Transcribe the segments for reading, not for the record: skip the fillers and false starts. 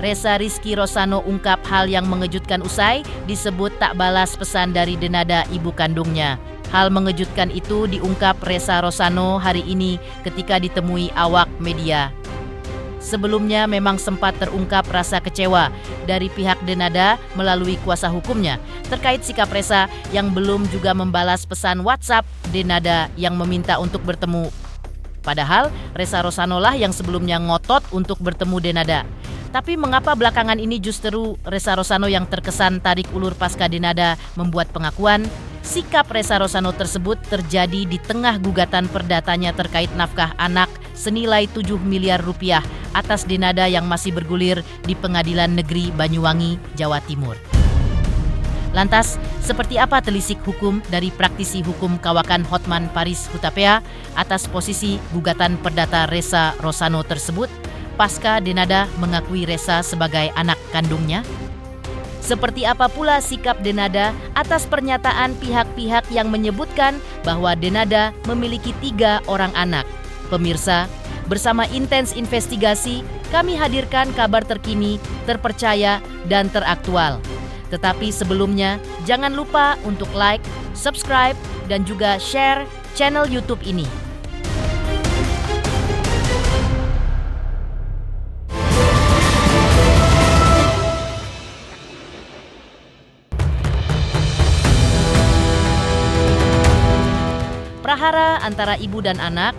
Resa Rizky Rosano ungkap hal yang mengejutkan usai disebut tak balas pesan dari Denada ibu kandungnya. Hal mengejutkan itu diungkap Resa Rosano hari ini ketika ditemui awak media. Sebelumnya memang sempat terungkap rasa kecewa dari pihak Denada melalui kuasa hukumnya terkait sikap Resa yang belum juga membalas pesan WhatsApp Denada yang meminta untuk bertemu. Padahal Resa Rosano lah yang sebelumnya ngotot untuk bertemu Denada. Tapi mengapa belakangan ini justru Resa Rosano yang terkesan tarik ulur pasca Denada membuat pengakuan? Sikap Resa Rosano tersebut terjadi di tengah gugatan perdatanya terkait nafkah anak senilai 7 miliar rupiah atas Denada yang masih bergulir di Pengadilan Negeri Banyuwangi, Jawa Timur. Lantas, seperti apa telisik hukum dari praktisi hukum kawakan Hotman Paris Hutapea atas posisi gugatan perdata Resa Rosano tersebut pasca Denada mengakui Resa sebagai anak kandungnya? Seperti apa pula sikap Denada atas pernyataan pihak-pihak yang menyebutkan bahwa Denada memiliki 3 orang anak? Pemirsa, bersama Intens Investigasi, kami hadirkan kabar terkini, terpercaya, dan teraktual. Tetapi sebelumnya, jangan lupa untuk like, subscribe, dan juga share channel YouTube ini. Prahara antara ibu dan anak,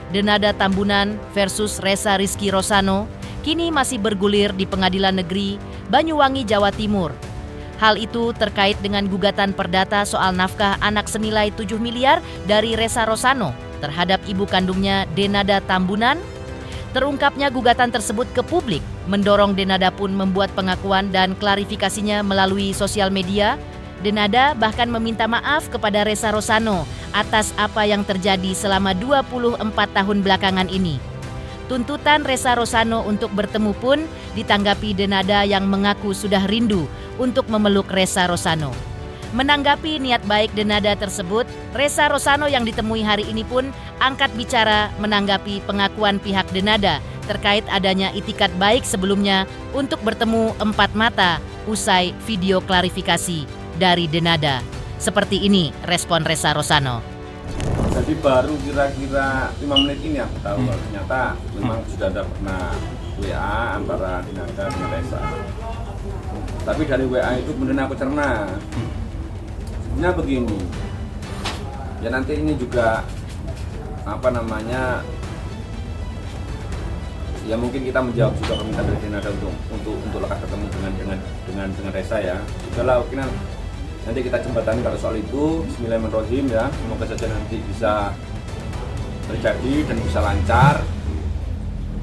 Denada Tambunan versus Resa Rizky Rosano, kini masih bergulir di Pengadilan Negeri Banyuwangi, Jawa Timur. Hal itu terkait dengan gugatan perdata soal nafkah anak senilai 7 miliar dari Resa Rosano terhadap ibu kandungnya Denada Tambunan. Terungkapnya gugatan tersebut ke publik mendorong Denada pun membuat pengakuan dan klarifikasinya melalui sosial media. Denada bahkan meminta maaf kepada Resa Rosano atas apa yang terjadi selama 24 tahun belakangan ini. Tuntutan Resa Rosano untuk bertemu pun ditanggapi Denada yang mengaku sudah rindu untuk memeluk Resa Rosano. Menanggapi niat baik Denada tersebut, Resa Rosano yang ditemui hari ini pun angkat bicara menanggapi pengakuan pihak Denada terkait adanya itikat baik sebelumnya untuk bertemu 4 mata usai video klarifikasi dari Denada. Seperti ini respon Resa Rosano. Jadi baru kira-kira 5 menit ini aku tahu kalau ternyata memang sudah ada pernah WA antara Denada dengan Resa. Tapi dari WA itu kemudian aku cerna. Sebenarnya begini. Ya nanti ini juga ya mungkin kita menjawab juga permintaan dari Denada untuk lekas ketemu dengan Resa ya. Sudahlah, oke, nanti kita jembatani kalau soal itu. Bismillahirrahmanirrahim ya. Semoga saja nanti bisa terjadi dan bisa lancar.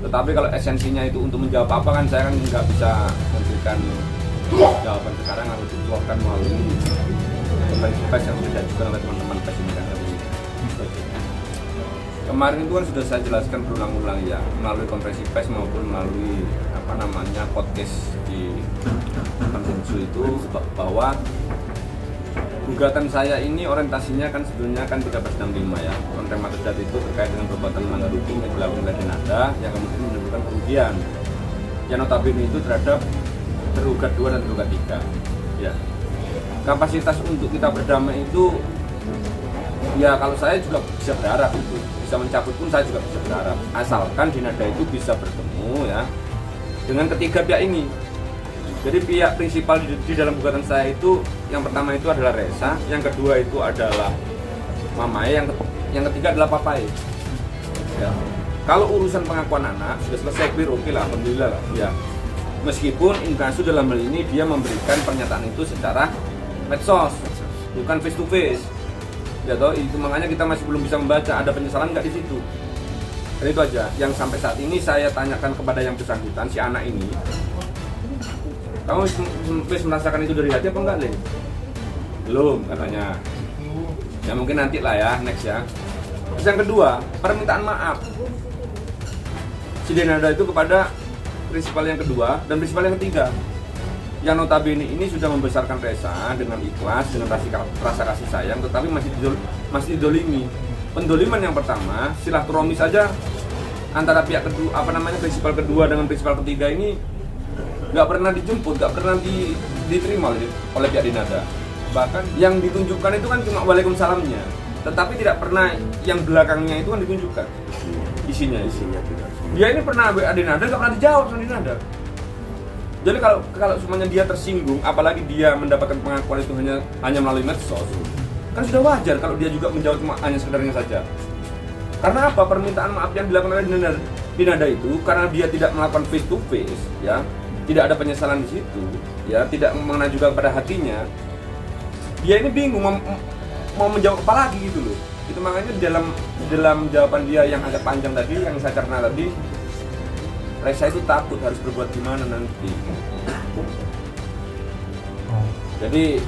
Tetapi kalau esensinya itu untuk menjawab apa kan saya kan nggak bisa memberikan jawaban sekarang, harus dikeluarkan melalui konferensi pers yang sudah diajukan oleh teman-teman pers ini kan. Kemarin itu kan sudah saya jelaskan berulang-ulang ya, melalui konferensi pers maupun melalui podcast di Konsensu itu bahwa gugatan saya ini orientasinya kan sebenarnya kan 1365 ya. Konten material itu terkait dengan perbuatan melanggar hukum yang dilakukan oleh Denada yang kemudian menimbulkan kerugian. Yang notabene itu terhadap tergugat 2 dan tergugat 3. Ya. Kapasitas untuk kita berdamai itu ya kalau saya juga bisa berharap itu. Bisa mencabut pun saya juga bisa berharap. Asalkan Denada itu bisa bertemu ya dengan ketiga pihak ini. Jadi pihak prinsipal di dalam gugatan saya itu yang pertama itu adalah Resa, yang kedua itu adalah Mamae, yang ketiga adalah Papae. Ya. Kalau urusan pengakuan anak sudah selesai, clear, oke lah, alhamdulillah lah. Ya. Meskipun Inkasu dalam hal ini dia memberikan pernyataan itu secara medsos, bukan face to face. Ya toh, itu makanya kita masih belum bisa membaca ada penyesalan nggak di situ. Dan itu aja. Yang sampai saat ini saya tanyakan kepada yang bersangkutan si anak ini. Kamu merasakan itu dari hati apa enggak, Lin? Belum, katanya. Ya mungkin nanti lah ya, next ya. Terus yang kedua, permintaan maaf si Denada itu kepada prinsipal yang kedua dan prinsipal yang ketiga. Yang notabene ini sudah membesarkan Resa dengan ikhlas, dengan rasa kasih sayang, tetapi masih didolimi. Pendoliman yang pertama, silaturahmi saja antara pihak kedua, prinsipal kedua dengan prinsipal ketiga ini nggak pernah dijemput, nggak pernah diterima oleh pihak Dinada. Bahkan yang ditunjukkan itu kan cuma waalaikumsalamnya, tetapi tidak pernah yang belakangnya itu kan ditunjukkan isinya tidak. Dia ini pernah WA Dinada, nggak pernah dijawab sama Dinada. Jadi kalau semuanya dia tersinggung, apalagi dia mendapatkan pengakuan itu hanya melalui medsos, kan sudah wajar kalau dia juga menjawab cuma hanya sekedarnya saja. Karena apa? Permintaan maaf yang dilakukan oleh Dinada itu karena dia tidak melakukan face to face, ya, tidak ada penyesalan di situ, ya, tidak mengena juga pada hatinya. Dia ini bingung mau menjawab apa lagi gitu loh. Itu makanya dalam jawaban dia yang agak panjang tadi, yang saya cerna tadi, Reza itu takut harus berbuat gimana nanti. Jadi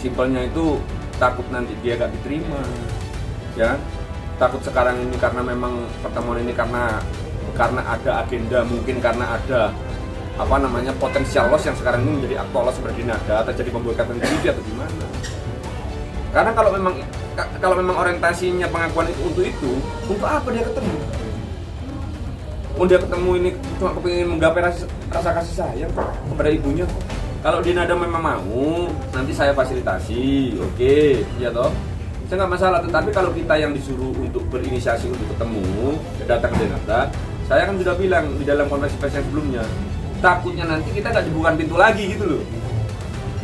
simpelnya itu takut nanti dia gak diterima, ya. Takut sekarang ini karena memang pertemuan ini karena ada agenda, mungkin karena ada potensial loss yang sekarang ini menjadi aktual loss seperti Dinada, terjadi pemboikatan TV atau gimana. Karena kalau memang orientasinya pengakuan itu untuk apa dia ketemu? Dia ketemu ini cuma kepingin menggapai rasa kasih sayang kepada ibunya. Kalau Dinada memang mau, nanti saya fasilitasi, oke, ya toh. Saya nggak masalah, tetapi kalau kita yang disuruh untuk berinisiasi untuk ketemu, datang ke Dinada, saya kan sudah bilang di dalam konferensi pers yang sebelumnya, takutnya nanti kita nggak dibuka pintu lagi gitu loh.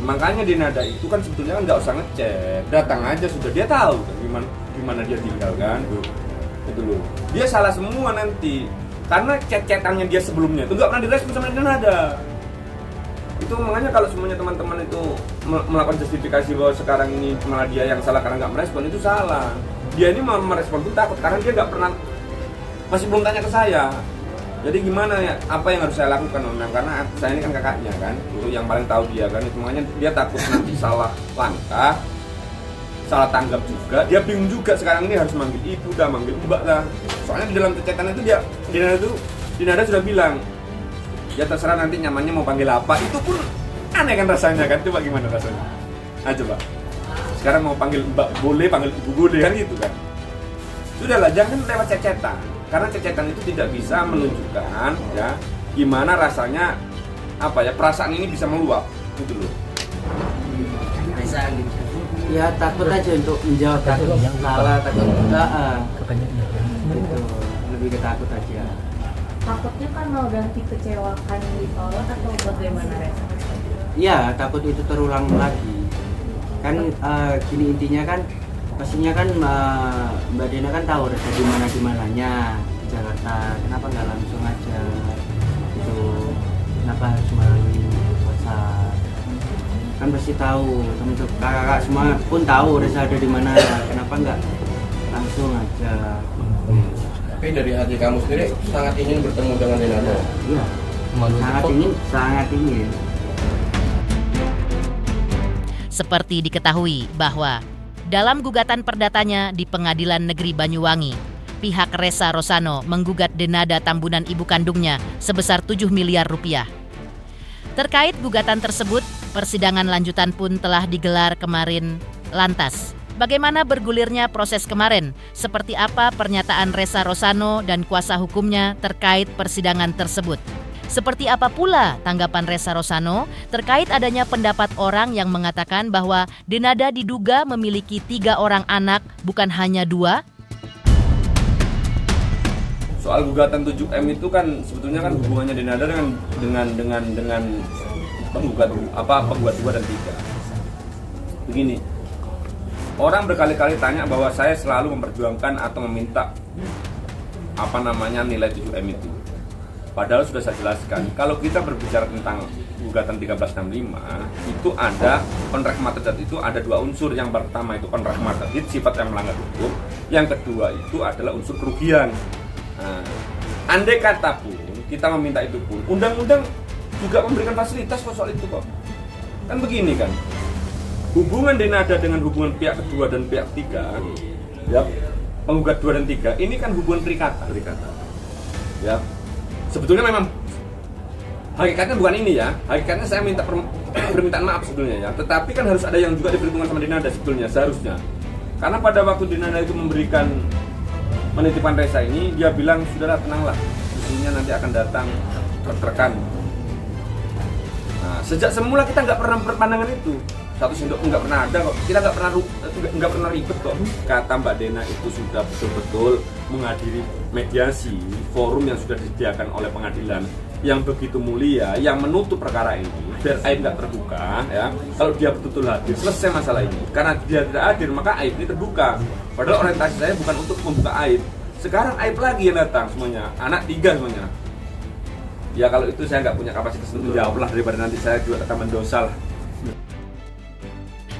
Makanya Dinada itu kan sebetulnya kan nggak usah ngechat, datang aja sudah, dia tahu kan gimana dia tinggal kan, itu loh. Dia salah semua nanti, karena chat-chatannya dia sebelumnya itu nggak pernah direspon sama Dinada. Itu makanya kalau semuanya teman-teman itu melakukan justifikasi bahwa sekarang ini malah dia yang salah karena nggak merespon, itu salah. Dia ini mau merespon pun takut karena dia nggak pernah, masih belum tanya ke saya. Jadi gimana ya, apa yang harus saya lakukan karena saya ini kan kakaknya kan, itu yang paling tahu dia kan. Itu makanya dia takut nanti salah langkah, salah tanggap juga. Dia bingung juga sekarang ini harus manggil ibu dah, manggil mbak lah. Soalnya di dalam cecetan itu Dinada sudah bilang, ya terserah nanti nyamannya mau panggil apa. Itu pun aneh kan rasanya kan. Coba gimana rasanya? Coba. Sekarang mau panggil mbak boleh, panggil ibu boleh kan gitu kan. Sudahlah, jangan lewat cecetan. Karena cecetan itu tidak bisa menunjukkan ya gimana rasanya perasaan ini bisa meluap gitu loh. Bisa gitu. Ya takut aja untuk menjawab, takut salah, takut enggak. Gitu. Lebih ketakut aja. Takutnya karena udah dikecewakan ditolak atau bagaimana, Reza? Iya, takut itu terulang lagi. Kan gini intinya kan, pastinya kan Mbak Dina kan tahu Reza di mananya di Jakarta. Kenapa nggak langsung aja? Gitu. Kenapa harus melalui WhatsApp? Kan pasti tahu, teman-teman kakak semua pun tahu Reza ada di mana. Kenapa nggak langsung aja? Tapi dari hati kamu sendiri sangat ingin bertemu dengan Dinada. Iya, sangat ingin. Seperti diketahui bahwa dalam gugatan perdatanya di Pengadilan Negeri Banyuwangi, pihak Reza Rosano menggugat Dinada Tambunan ibu kandungnya sebesar 7 miliar rupiah. Terkait gugatan tersebut, persidangan lanjutan pun telah digelar kemarin. Lantas, bagaimana bergulirnya proses kemarin? Seperti apa pernyataan Reza Rosano dan kuasa hukumnya terkait persidangan tersebut? Seperti apa pula tanggapan Reza Rosano terkait adanya pendapat orang yang mengatakan bahwa Dinada diduga memiliki 3 orang anak, bukan hanya 2? Soal gugatan 7M itu kan sebetulnya kan hubungannya Dinada dengan penggugat 2 dan 3. Begini. Orang berkali-kali tanya bahwa saya selalu memperjuangkan atau meminta nilai 7M itu. Padahal sudah saya jelaskan, kalau kita berbicara tentang gugatan 1365, itu ada kontrahmat terjadi itu ada 2 unsur. Yang pertama itu kontrahmat terjadi sifat yang melanggar hukum, yang kedua itu adalah unsur kerugian. Nah, andai kata pun kita meminta itu pun, undang-undang juga memberikan fasilitas soal itu kok. Kan begini kan. Hubungan Dinada dengan hubungan pihak kedua dan pihak ketiga, ya, penggugat 2 dan 3, ini kan hubungan perikatan. Ya. Sebetulnya memang hakikatnya bukan ini ya. Hakikatnya saya minta permintaan maaf sebetulnya ya. Tetapi kan harus ada yang juga diperhitungkan sama Dinada sebetulnya seharusnya. Karena pada waktu Dinada itu memberikan penitipan Reza ini, dia bilang sudahlah tenanglah, susunya nanti akan datang rekan. Nah, sejak semula kita nggak pernah berpandangan itu. Satu sendok nggak pernah ada kok. Kita nggak pernah ribet kok. Kata Mbak Dena itu sudah betul-betul menghadiri mediasi forum yang sudah disediakan oleh pengadilan yang begitu mulia, yang menutup perkara ini biar aib nggak terbuka ya. Kalau dia betul-betul hadir, selesai masalah ini. Karena dia tidak hadir, maka aib ini terbuka. Padahal orientasi saya bukan untuk membuka aib. Sekarang aib lagi yang datang semuanya, anak 3 semuanya. Ya kalau itu saya nggak punya kapasitas untuk menjawab lah, daripada nanti saya juga akan mendosa lah.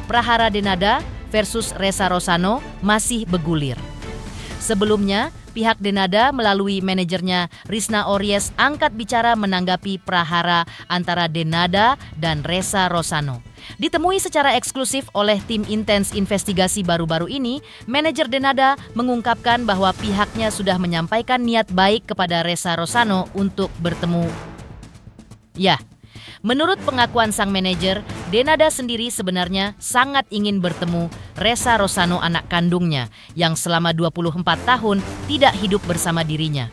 Prahara Denada versus Ressa Rosano masih bergulir. Sebelumnya, pihak Denada melalui manajernya Risna Ories angkat bicara menanggapi prahara antara Denada dan Ressa Rosano. Ditemui secara eksklusif oleh tim intens investigasi baru-baru ini, manajer Denada mengungkapkan bahwa pihaknya sudah menyampaikan niat baik kepada Ressa Rosano untuk bertemu. Ya, menurut pengakuan sang manajer, Denada sendiri sebenarnya sangat ingin bertemu Ressa Rosano, anak kandungnya yang selama 24 tahun tidak hidup bersama dirinya.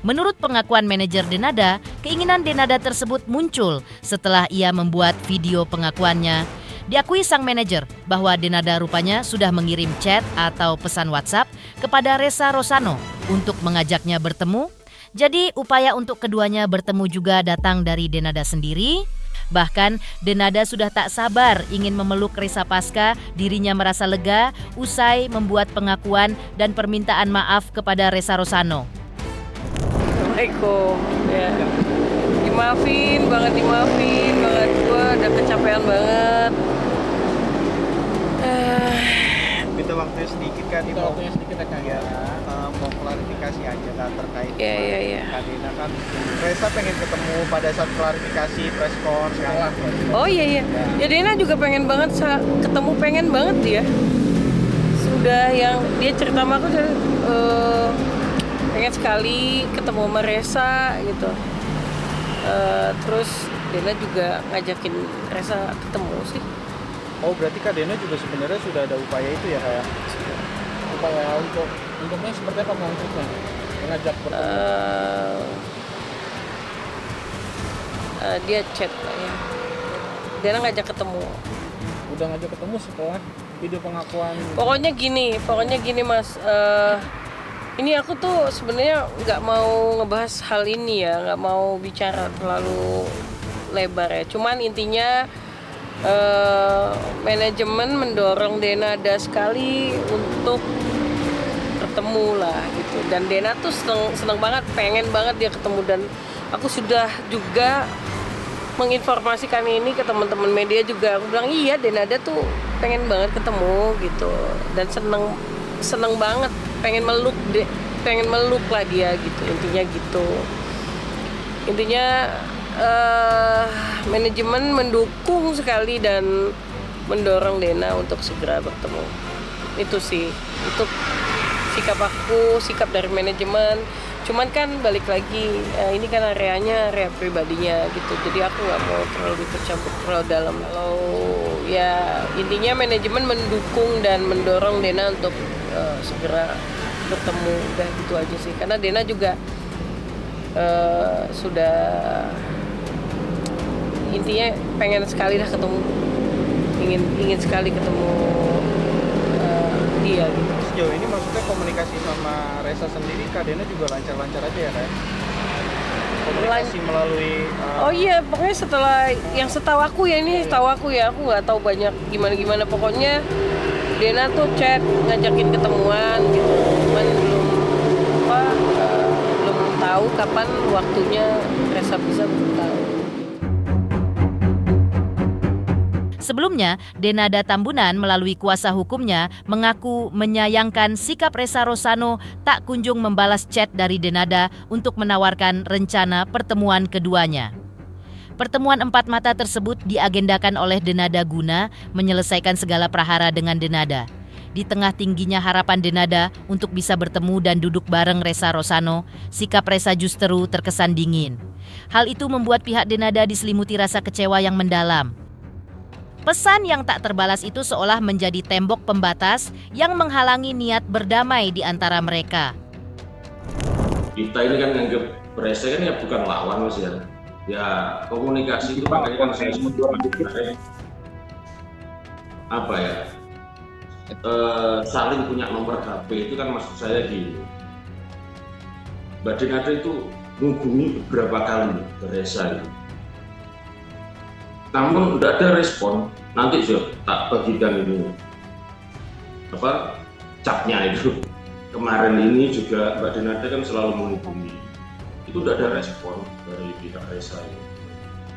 Menurut pengakuan manajer Denada, keinginan Denada tersebut muncul setelah ia membuat video pengakuannya. Diakui sang manajer bahwa Denada rupanya sudah mengirim chat atau pesan WhatsApp kepada Ressa Rosano untuk mengajaknya bertemu. Jadi upaya untuk keduanya bertemu juga datang dari Denada sendiri. Bahkan Denada sudah tak sabar ingin memeluk Ressa pasca dirinya merasa lega usai membuat pengakuan dan permintaan maaf kepada Ressa Rosano. Assalamualaikum. Ya. Dimaafin banget. Gue udah kecapean banget. Minta waktunya sedikit kan, ya, mau klarifikasi aja kan terkait Iya. Kak Dena kan Ressa pengen ketemu pada saat klarifikasi press con kan. Oh iya. Ya Dena juga pengen banget ketemu, pengen banget dia. Sudah yang dia cerita sama aku pengen sekali ketemu sama Ressa gitu. Terus Dena juga ngajakin Ressa ketemu sih. Oh berarti Kak Dena juga sebenarnya sudah ada upaya itu ya kayak Upaya untuknya seperti apa maksudnya? Mengajak bertemu? Dia chat lah ya. Dena ngajak ketemu. Udah ngajak ketemu setelah video pengakuan. Pokoknya gini Mas. Ini aku tuh sebenarnya nggak mau ngebahas hal ini ya, nggak mau bicara terlalu lebar ya. Cuman intinya manajemen mendorong Denada sekali untuk ketemu lah gitu. Dan Dena tuh seneng banget, pengen banget dia ketemu, dan aku sudah juga menginformasikan ini ke teman-teman media juga. Aku bilang iya, Denada tuh pengen banget ketemu gitu, dan seneng banget, pengen meluk lah dia gitu, intinya manajemen mendukung sekali dan mendorong Dena untuk segera bertemu. Itu sih, itu sikap dari manajemen. Cuman kan balik lagi, ini kan area pribadinya gitu, jadi aku nggak mau terlalu bercampur terlalu dalam. Kalau ya intinya manajemen mendukung dan mendorong Dena untuk segera bertemu, udah gitu aja sih. Karena Dena juga sudah intinya pengen sekali lah ketemu, ingin sekali ketemu dia gitu. Sejauh ini maksudnya komunikasi sama Ressa sendiri Kak Dena juga lancar-lancar aja ya kan? Komunikasi melalui Oh iya, pokoknya setelah yang setahu aku ya, aku nggak tahu banyak gimana pokoknya Dena tuh chat ngajakin ketemuan gitu, cuman belum tahu kapan waktunya Ressa bisa, belum tahu. Sebelumnya, Denada Tambunan melalui kuasa hukumnya mengaku menyayangkan sikap Ressa Rosano tak kunjung membalas chat dari Denada untuk menawarkan rencana pertemuan keduanya. Pertemuan empat mata tersebut diagendakan oleh Denada guna menyelesaikan segala prahara dengan Denada. Di tengah tingginya harapan Denada untuk bisa bertemu dan duduk bareng Ressa Rosano, sikap Ressa justru terkesan dingin. Hal itu membuat pihak Denada diselimuti rasa kecewa yang mendalam. Pesan yang tak terbalas itu seolah menjadi tembok pembatas yang menghalangi niat berdamai di antara mereka. Kita ini kan nganggap Ressa kan ya bukan lawan Mas ya. Ya komunikasi itu makanya kan saya sebut kemarin apa ya, saling punya nomor HP itu kan maksud saya gini, Mbak Denada itu menghubungi beberapa kali ke Reza itu, namun tidak ada respon. Nanti sudah tak bagikan ini apa capnya itu. Kemarin ini juga Mbak Denada kan selalu menghubungi, itu tidak ada respon dari pihak Reza ini.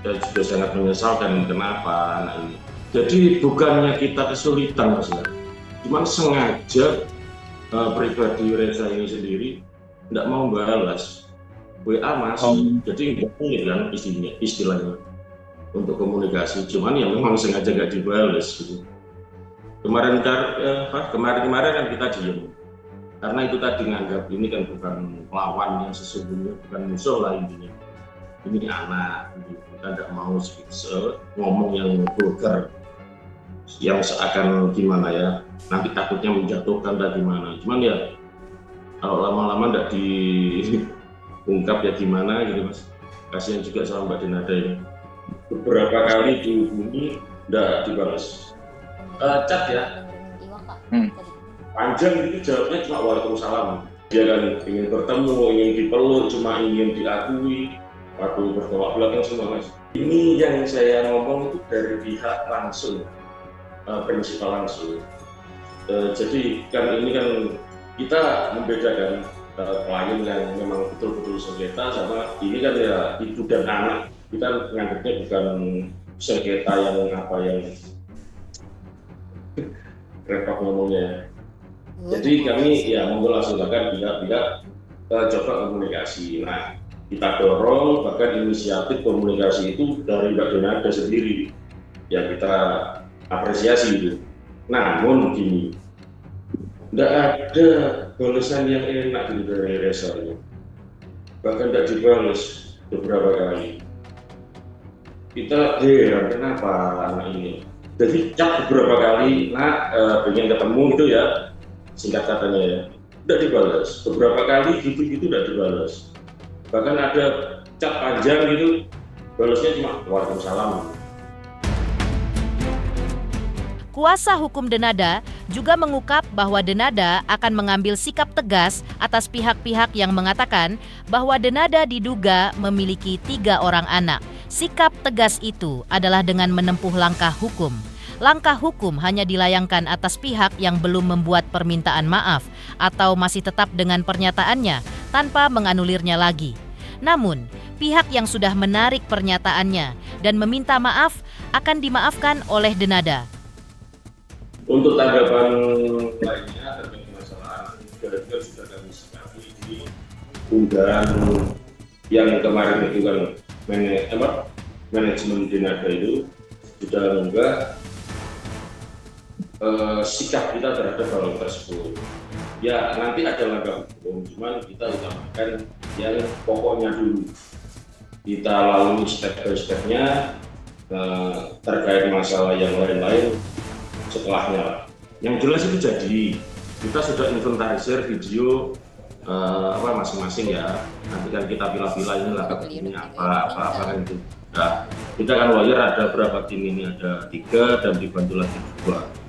Dan sudah sangat menyesalkan kenapa anak ini. Jadi bukannya kita kesulitan Mas, cuman sengaja pribadi Reza ini sendiri tidak mau balas WA masih, jadi nggak boleh kan istilahnya untuk komunikasi, cuman ya memang sengaja nggak dibalas gitu. Kemarin kan kita diem karena itu tadi nganggap ini kan bukan lawan yang sesungguhnya, bukan musuh lah intinya, ini anak gitu. Kita tidak mau ngomong yang vulgar yang seakan gimana ya, nanti takutnya menjatuhkan dan gimana, cuman ya kalau lama-lama tidak diungkap ya gimana gitu Mas. Kasihan juga sama Mbak Denada ini, beberapa kali dihubungi tidak dibalas. Chat ya panjang itu jawabnya cuma waalaikumsalam. Dia kan ingin bertemu, ingin dipeluk, cuma ingin diakui. Waduh, bertolak belakang semua Mas. Ini yang saya ngomong itu dari pihak langsung, prinsipal langsung. Jadi kan ini kan kita membedakan klien yang memang betul-betul sengketa sama ini kan ya ibu dan anak. Kita menganggapnya bukan sengketa yang apa yang repot ngomongnya. Jadi kami ya monggo langsung bahkan pihak-pihak coba komunikasi. Nah, kita dorong bahkan inisiatif komunikasi itu dari Mbak Denada sendiri. Ya kita apresiasi itu. Namun begini, tidak ada balasan yang enak gitu dari Reza ini. Bahkan tidak dibalas beberapa kali. Kita heran kenapa anak ini. Jadi chat beberapa kali, pengen ketemu gitu ya, singkat katanya ya, tidak dibalas. Beberapa kali gitu tidak dibalas. Bahkan ada chat panjang gitu, balasnya cuma waalaikumsalam. Kuasa hukum Denada juga mengungkap bahwa Denada akan mengambil sikap tegas atas pihak-pihak yang mengatakan bahwa Denada diduga memiliki 3 orang anak. Sikap tegas itu adalah dengan menempuh langkah hukum. Langkah hukum hanya dilayangkan atas pihak yang belum membuat permintaan maaf atau masih tetap dengan pernyataannya tanpa menganulirnya lagi. Namun, pihak yang sudah menarik pernyataannya dan meminta maaf akan dimaafkan oleh Denada. Untuk tanggapan lainnya terkait masalah juga sudah kami sikapi di unggahan yang kemarin itu kan manajemen Denada itu sudah mengunggah sikap kita terhadap hal tersebut. Ya nanti ada langkah hukum, cuman kita utamakan yang pokoknya dulu. Kita lalui step by stepnya terkait masalah yang lain-lain setelahnya. Yang jelas itu jadi kita sudah inventarisir video masing-masing ya. Nanti kan kita pilah-pilah ini lah ini apa kan itu. Nah, kita kan lawyer ada berapa tim ini, ada 3 dan dibantu lagi 2.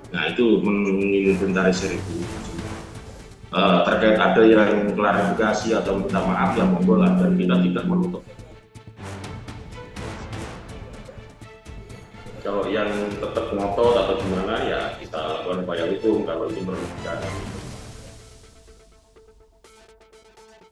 Nah itu menginventarisir itu. Terkait ada yang klarifikasi atau minta maaf ya monggo lah, dan kita tidak menutup. Kalau yang tetap ngotot atau gimana ya kita lakukan upaya hukum kalau itu merugikan.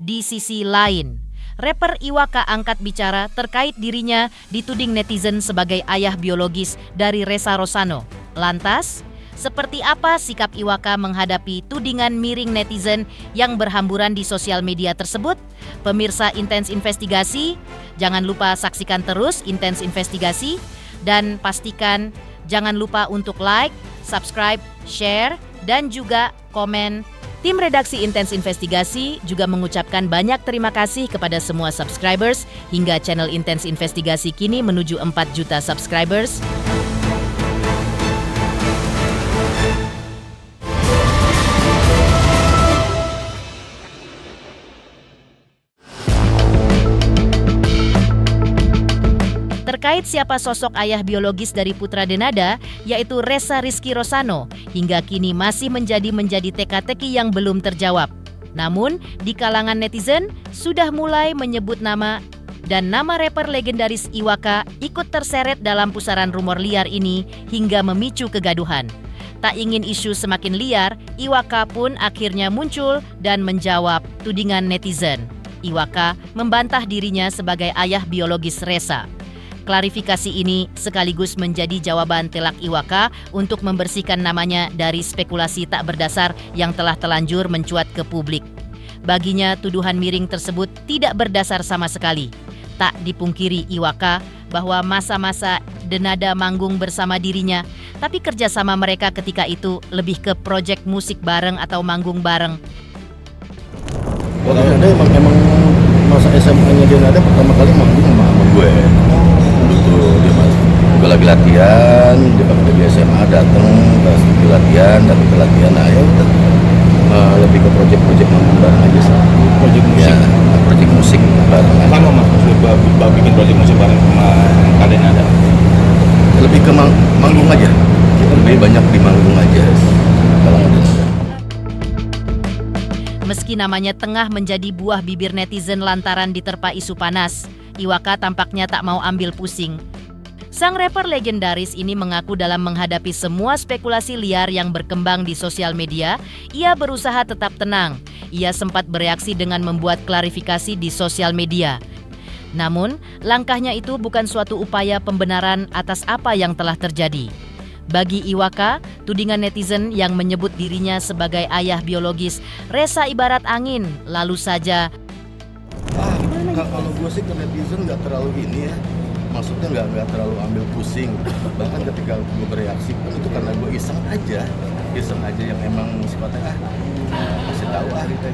Di sisi lain, rapper Iwaka angkat bicara terkait dirinya dituding netizen sebagai ayah biologis dari Reza Rosano. Lantas, seperti apa sikap Iwaka menghadapi tudingan miring netizen yang berhamburan di sosial media tersebut? Pemirsa Intens Investigasi, jangan lupa saksikan terus Intens Investigasi dan pastikan jangan lupa untuk like, subscribe, share, dan juga komen. Tim redaksi Intens Investigasi juga mengucapkan banyak terima kasih kepada semua subscribers hingga channel Intens Investigasi kini menuju 4 juta subscribers. terkait siapa sosok ayah biologis dari putra Denada, yaitu Ressa Rizky Rosano, hingga kini masih menjadi teka-teki yang belum terjawab. Namun, di kalangan netizen sudah mulai menyebut nama dan nama rapper legendaris Iwaka ikut terseret dalam pusaran rumor liar ini hingga memicu kegaduhan. Tak ingin isu semakin liar, Iwaka pun akhirnya muncul dan menjawab tudingan netizen. Iwaka membantah dirinya sebagai ayah biologis Ressa. Klarifikasi ini sekaligus menjadi jawaban telak Iwaka untuk membersihkan namanya dari spekulasi tak berdasar yang telah telanjur mencuat ke publik. Baginya, tuduhan miring tersebut tidak berdasar sama sekali. Tak dipungkiri Iwaka bahwa masa-masa Denada manggung bersama dirinya, tapi kerjasama mereka ketika itu lebih ke proyek musik bareng atau manggung bareng. Kalau ada emang masa SMA-nya Denada pertama kali manggung sama gue. Dulu dia gue lagi latihan, dia waktu di SMA datang, pas lagi latihan, nah ya udah lebih ke proyek manggung bareng aja sih. Proyek musik? Ya, proyek musik bareng. Lama mas, bikin proyek musik bareng sama kalian ada? Lebih ke manggung aja, lebih banyak di manggung aja kalau Denada. Meski namanya tengah menjadi buah bibir netizen lantaran diterpa isu panas, Iwaka tampaknya tak mau ambil pusing. Sang rapper legendaris ini mengaku dalam menghadapi semua spekulasi liar yang berkembang di sosial media, ia berusaha tetap tenang. Ia sempat bereaksi dengan membuat klarifikasi di sosial media. Namun, langkahnya itu bukan suatu upaya pembenaran atas apa yang telah terjadi. Bagi Iwaka, tudingan netizen yang menyebut dirinya sebagai ayah biologis Ressa ibarat angin, lalu saja. Kalau gue sih ke netizen nggak terlalu ini ya, maksudnya nggak terlalu ambil pusing. Bahkan ketika gue bereaksi pun itu karena gue iseng aja yang emang sifatnya kasih tahu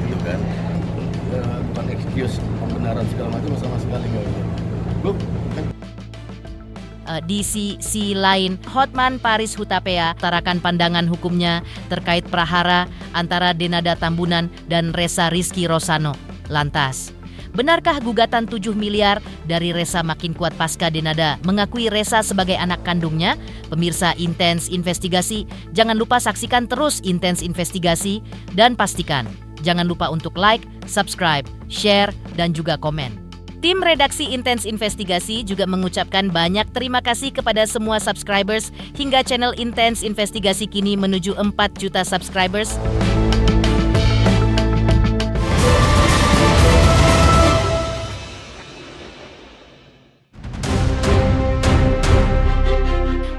gitu kan. Bukan excuse pembenaran segala macam sama sekali nggak. Gue di sisi lain, Hotman Paris Hutapea tarakan pandangan hukumnya terkait prahara antara Denada Tambunan dan Ressa Rizky Rosano. Lantas, benarkah gugatan 7 miliar dari Ressa makin kuat pasca Denada mengakui Ressa sebagai anak kandungnya? Pemirsa Intens Investigasi, jangan lupa saksikan terus Intens Investigasi dan pastikan jangan lupa untuk like, subscribe, share, dan juga komen. Tim redaksi Intens Investigasi juga mengucapkan banyak terima kasih kepada semua subscribers hingga channel Intens Investigasi kini menuju 4 juta subscribers.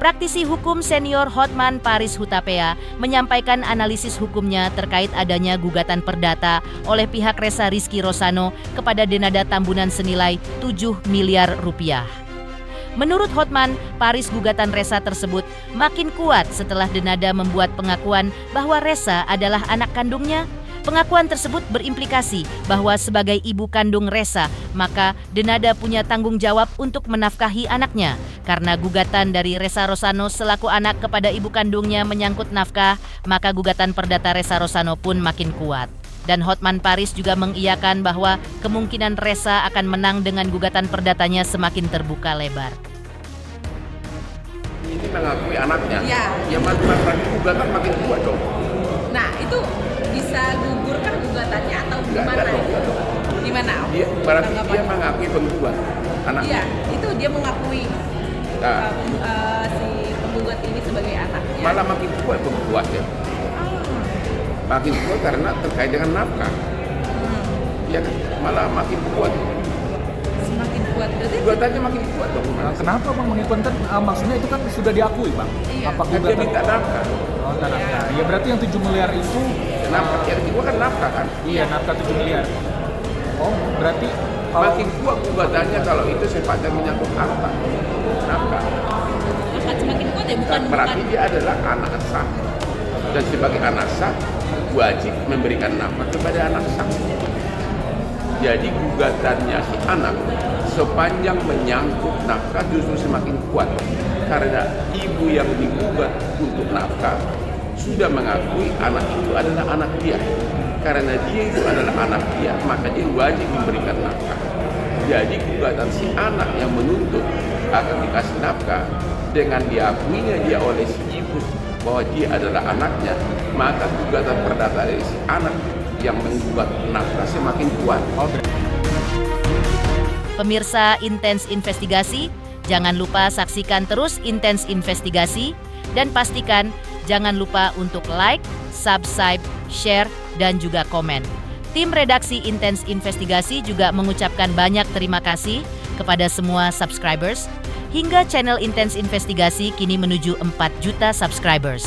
Praktisi hukum senior Hotman Paris Hutapea menyampaikan analisis hukumnya terkait adanya gugatan perdata oleh pihak Ressa Rizky Rosano kepada Denada Tambunan senilai 7 miliar rupiah. Menurut Hotman, Paris gugatan Ressa tersebut makin kuat setelah Denada membuat pengakuan bahwa Ressa adalah anak kandungnya. Pengakuan tersebut berimplikasi bahwa sebagai ibu kandung Ressa, maka Denada punya tanggung jawab untuk menafkahi anaknya. Karena gugatan dari Ressa Rosano selaku anak kepada ibu kandungnya menyangkut nafkah, maka gugatan perdata Ressa Rosano pun makin kuat. Dan Hotman Paris juga mengiyakan bahwa kemungkinan Ressa akan menang dengan gugatan perdatanya semakin terbuka lebar. Ini mengakui anaknya, ya makin gugatan makin kuat dong. Nah itu bisa gugurkah gugatannya atau gimana? Gimana? Berarti dia mengakui penggugat anaknya. Iya, itu dia mengakui si penggugat ini sebagai anaknya. Malah makin kuat penggugatnya. Makin kuat karena terkait dengan nafkah. Ya kan? Malah makin kuat. Semakin kuat. Gugatannya makin kuat dong. Kenapa Bang mengipunkan? Maksudnya itu kan sudah diakui Bang. Iya. Apa Dia gugatan? minta nafkah. Oh, nafkah. Ya berarti yang 7 miliar itu Nafkah, yang kedua kan nafkah kan? Iya, nafkah 7 miliar. Oh, berarti kalau Makin kuat gugatannya kalau itu sifatnya menyangkut harta. Nafkah. Akan semakin kuat ya, bukan Berarti dia adalah anak sah. Dan sebagai anak sah, wajib memberikan nafkah kepada anak sah. Jadi gugatannya si anak sepanjang menyangkut nafkah justru semakin kuat. Karena ibu yang digugat untuk nafkah sudah mengakui anak itu adalah anak dia. Karena dia itu adalah anak dia, maka dia wajib memberikan nafkah. Jadi gugatan si anak yang menuntut akan dikasih nafkah dengan diakuinya dia oleh si ibu bahwa dia adalah anaknya, maka gugatan perdata dari si anak yang menggugat nafkah semakin kuat. Pemirsa Intens Investigasi, jangan lupa saksikan terus Intens Investigasi dan pastikan jangan lupa untuk like, subscribe, share, dan juga komen. Tim redaksi Intens Investigasi juga mengucapkan banyak terima kasih kepada semua subscribers hingga channel Intens Investigasi kini menuju 4 juta subscribers.